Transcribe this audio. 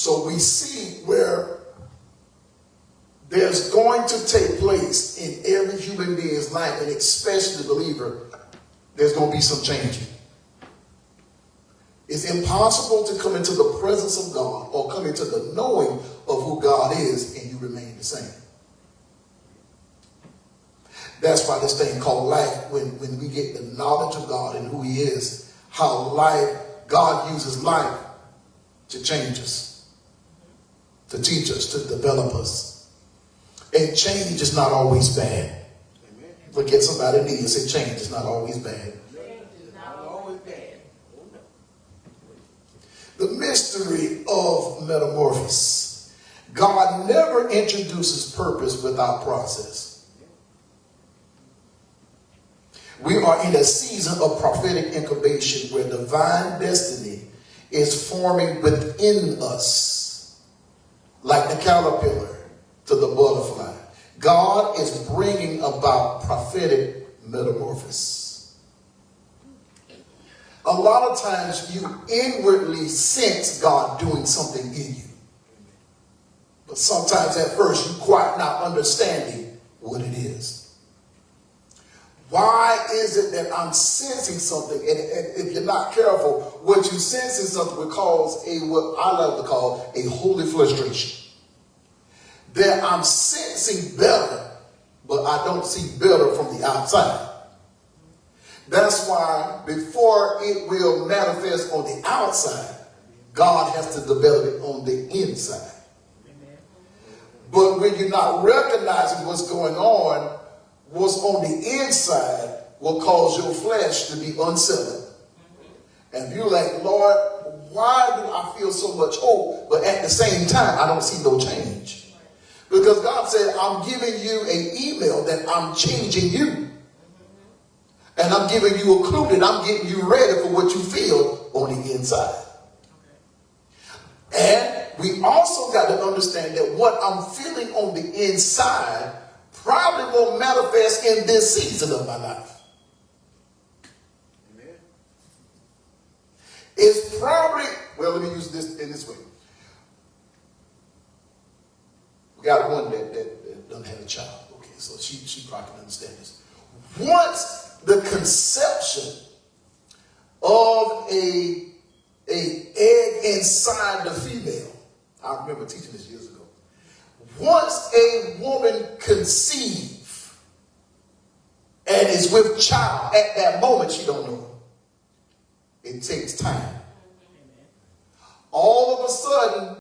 So we see where there's going to take place in every human being's life, and especially the believer, there's going to be some changing. It's impossible to come into the presence of God or come into the knowing of who God is and you remain the same. That's why this thing called life, when we get the knowledge of God and who he is, how God uses life to change us, to teach us, to develop us. And change is not always bad. Amen. Forget somebody near you, say change is not always bad. Change is not always bad. The mystery of metamorphosis. God never introduces purpose without process. We are in a season of prophetic incubation where divine destiny is forming within us, like the caterpillar to the butterfly. God is bringing about prophetic metamorphosis. A lot of times you inwardly sense God doing something in you. But sometimes at first you quite not understanding what it is. Why is it that I'm sensing something? And if you're not careful, what you sense is something will cause what I love to call a holy frustration. That I'm sensing better, but I don't see better from the outside. That's why before it will manifest on the outside, God has to develop it on the inside. But when you're not recognizing what's going on, what's on the inside will cause your flesh to be unsettled. And you're like, Lord, why do I feel so much hope, but at the same time, I don't see no change? Because God said, I'm giving you an email that I'm changing you. And I'm giving you a clue that I'm getting you ready for what you feel on the inside. And we also got to understand that what I'm feeling on the inside probably won't manifest in this season of my life. Amen. It's probably, well, let me use this in this way. We got one that doesn't have a child. Okay, so she probably can understand this. Once the conception of a egg inside the female, I remember teaching this years ago. Once a woman conceives and is with child, at that moment she don't know it. It takes time. All of a sudden,